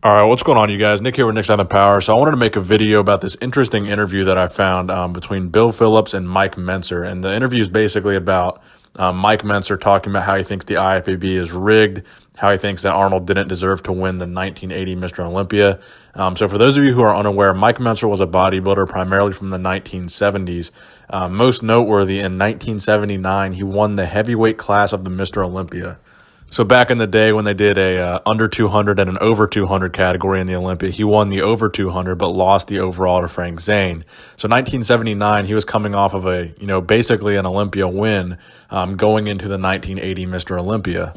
All right, what's going on, you guys? Nick here with Nick's Island Power. So I wanted to make a video about this interesting interview that I found between Bill Phillips and Mike Mentzer. And the interview is basically about Mike Mentzer talking about how he thinks the IFBB is rigged, how he thinks that Arnold didn't deserve to win the 1980 Mr. Olympia. So for those of you who are unaware, Mike Mentzer was a bodybuilder primarily from the 1970s. Most noteworthy, in 1979, he won the heavyweight class of the Mr. Olympia. So back in the day when they did a under 200 and an over 200 category in the Olympia, he won the over 200 but lost the overall to Frank Zane. So 1979, he was coming off of basically an Olympia win going into the 1980 Mr. Olympia.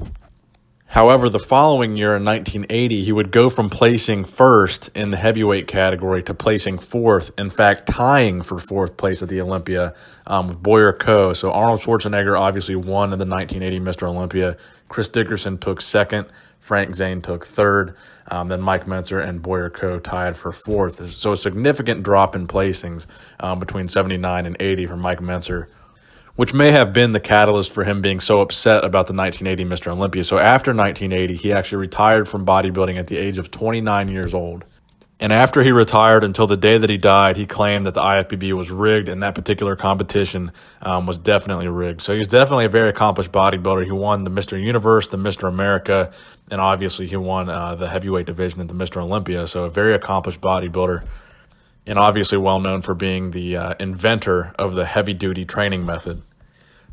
However, the following year in 1980, he would go from placing first in the heavyweight category to placing fourth, in fact, tying for fourth place at the Olympia with Boyer Coe. So Arnold Schwarzenegger obviously won in the 1980 Mr. Olympia. Chris Dickerson took second. Frank Zane took third. Then Mike Mentzer and Boyer Coe tied for fourth. So a significant drop in placings between 79 and 80 for Mike Mentzer, which may have been the catalyst for him being so upset about the 1980 Mr. Olympia. So after 1980, he actually retired from bodybuilding at the age of 29 years old. And after he retired until the day that he died, he claimed that the IFBB was rigged and that particular competition was definitely rigged. So he's definitely a very accomplished bodybuilder. He won the Mr. Universe, the Mr. America, and obviously he won the heavyweight division at the Mr. Olympia. So a very accomplished bodybuilder, and obviously well known for being the inventor of the heavy-duty training method.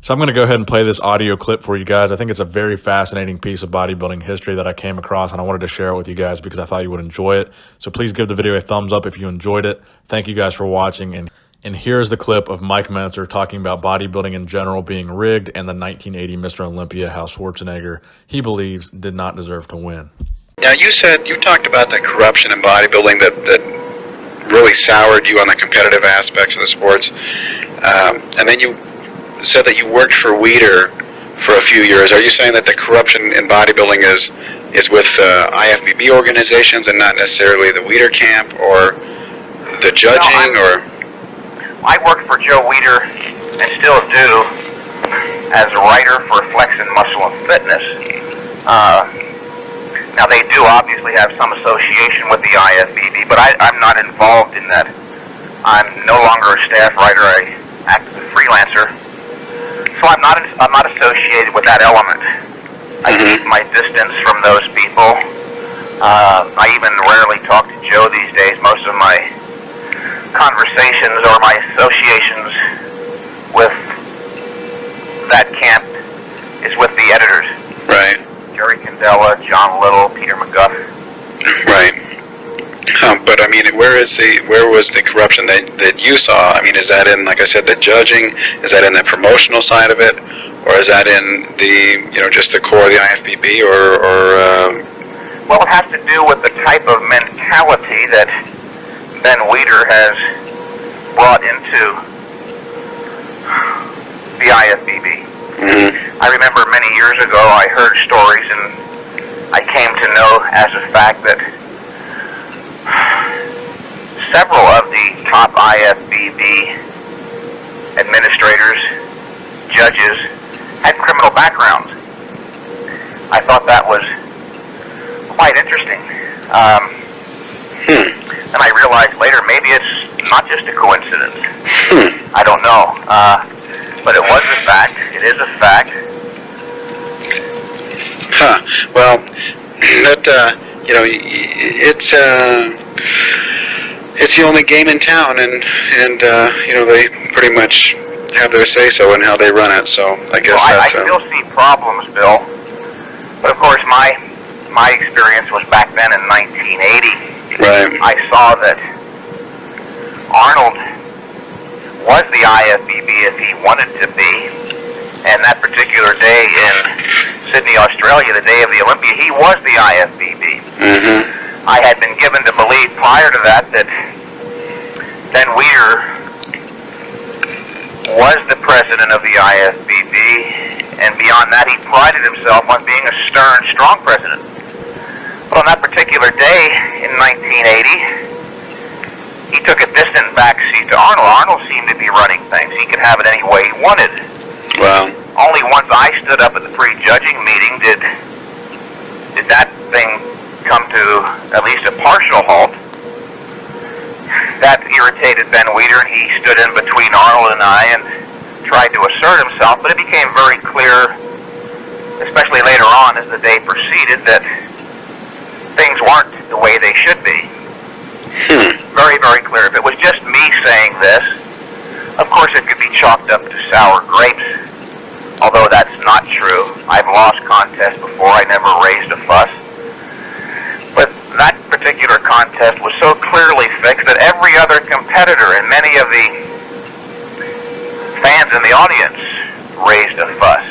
So I'm going to go ahead and play this audio clip for you guys. I think it's a very fascinating piece of bodybuilding history that I came across, and I wanted to share it with you guys because I thought you would enjoy it. So please give the video a thumbs up if you enjoyed it. Thank you guys for watching. And here's the clip of Mike Mentzer talking about bodybuilding in general being rigged and the 1980 Mr. Olympia, how Schwarzenegger, he believes, did not deserve to win. Now, you talked about the corruption in bodybuilding that really soured you on the competitive aspects of the sports, and then you said that you worked for Weider for a few years. Are you saying that the corruption in bodybuilding is with IFBB organizations and not necessarily the Weider camp or the judging? I worked for Joe Weider and still do as a writer for Flex and Muscle and Fitness. Now they do obviously have some association with the IFBB, but I'm not involved in that. I'm no longer a staff writer. I act as a freelancer. So I'm not associated with that element. I keep my distance from those people. I even rarely talk to Joe these days. Most of my conversations or my associations with that camp is with the editors. Right. Jerry Candela, John Little, Peter McGuff. Right. But I mean, where was the corruption that you saw? I mean, is that in, like I said, the judging? Is that in the promotional side of it, or is that in the just the core of the IFBB, or? Well, it has to do with the type of mentality that Ben Weider has brought into the IFBB. I remember many years ago I heard stories, and I came to know as a fact that several of the top IFBB administrators, judges, had criminal backgrounds. I thought that was quite interesting. And I realized later maybe it's not just a coincidence. I don't know. But it was a fact. It is a fact. Well, that it's the only game in town, and they pretty much have their say so in how they run it. So I guess I still see problems, Bill. But of course, my experience was back then in 1980. Right. I saw that Arnold was the IFBB if he wanted to be, and that particular day in Sydney, Australia, the day of the Olympia, he was the IFBB. I had been given to believe prior to that Ben Weider was the president of the IFBB, and beyond that, he prided himself on being a stern, strong president. But on that particular day in 1980, he took a distant backseat to Arnold. Arnold seemed to be running things. He could have it any way he wanted. Wow. Only once I stood up at the pre-judging meeting did that thing come to at least a partial halt. That irritated Ben Weider, and he stood in between Arnold and I and tried to assert himself, but it became very clear, especially later on as the day proceeded, that things weren't the way they should be. Very, very clear. If it was just me saying this, of course it could be chalked up to sour grapes, although that's not true. I've lost contests before. I never raised a fuss. But that particular contest was so clearly fixed that every other competitor and many of the fans in the audience raised a fuss.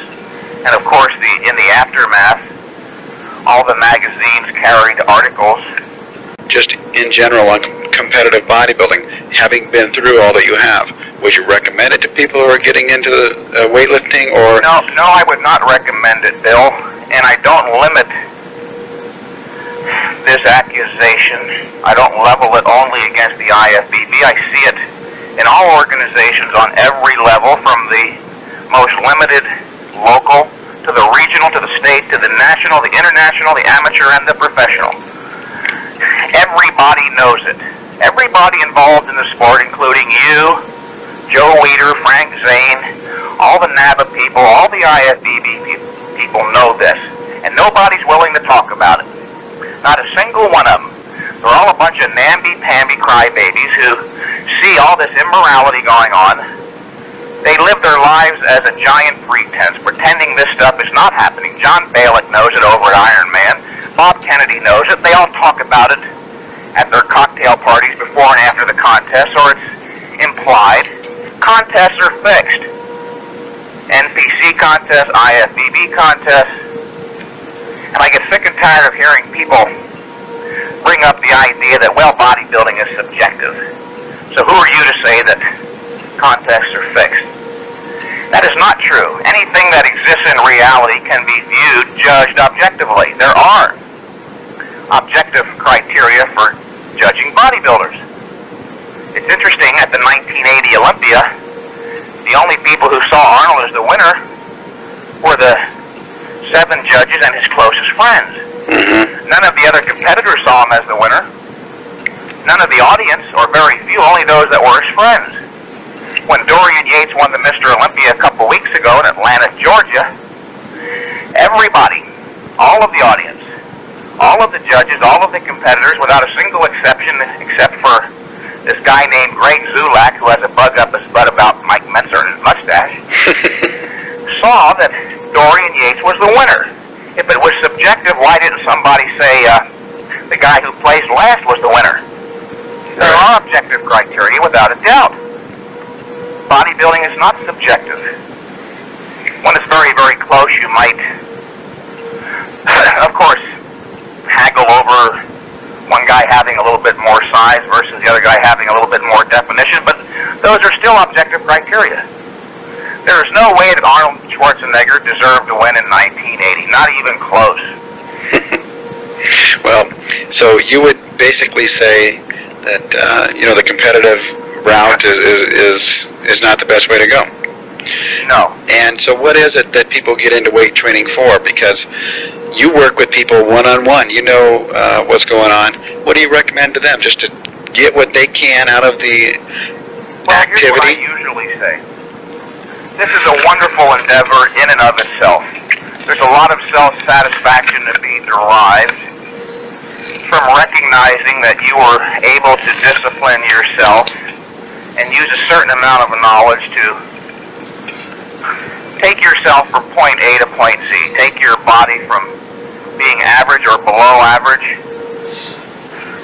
And of course, in the aftermath, all the magazines carried articles. Just in general on competitive bodybuilding, having been through all that you have, would you recommend it to people who are getting into weightlifting, or? No, I would not recommend it, Bill. And I don't limit this accusation. I don't level it only against the IFBB. I see it in all organizations on every level, from the most limited local to the regional, to the state, to the national, the international, the amateur, and the professional. Everybody knows it. Everybody involved in the sport, including you, Joe Weider, Frank Zane, all the NABA people, all the IFBB people know this, and nobody's willing to talk about it. Not a single one of them. They're all a bunch of namby-pamby crybabies who see all this immorality going on. They live their lives as a giant pretense, pretending this stuff is not happening. John Balick knows it over at Iron Man. Bob Kennedy knows it. They all talk about it at their cocktail parties before and after the contest, or it's implied. Contests are fixed. NPC contests, IFBB contests. And I get sick and tired of hearing people bring up the idea that, well, bodybuilding is subjective. So who are you to say that contests are fixed? That is not true. Anything that exists in reality can be viewed, judged objectively. There are objective criteria for judging bodybuilders. It's interesting, at the 1980 Olympia, the only people who saw Arnold as the winner were the 7 judges and his closest friends. None of the other competitors saw him as the winner. None of the audience, or very few, only those that were his friends. When Dorian Yates won the Mr. Olympia a couple weeks ago in Atlanta, Georgia, everybody, all of the audience, all of the judges, all of the competitors, without a single exception, except for this guy named Greg Zulak, who has a bug up his butt about Mike Mentzer and his mustache, saw that Dorian Yates was the winner. If it was subjective, why didn't somebody say the guy who placed last was the winner? There are objective criteria, without a doubt. Bodybuilding is not subjective. When it's very, very close, you might, of course, haggle over one guy having a little bit more size versus the other guy having a little bit more definition, but those are still objective criteria. There is no way that Arnold Schwarzenegger deserved to win in 1980, not even close. Well, so you would basically say that the competitive route is not the best way to go. No. And so what is it that people get into weight training for? Because you work with people one-on-one. You know what's going on. What do you recommend to them? Just to get what they can out of the activity? Here's what I usually say. This is a wonderful endeavor in and of itself. There's a lot of self-satisfaction to be derived from recognizing that you were able to discipline yourself and use a certain amount of knowledge to take yourself from point A to point Z. Take your body from being average or below average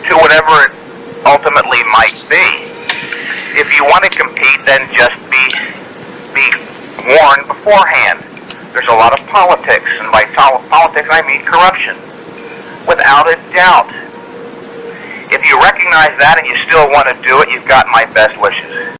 to whatever it ultimately might be. If you want to compete, then just be warned beforehand. There's a lot of politics, and by politics I mean corruption. Without a doubt. If you recognize that and you still want to do it, you've got my best wishes.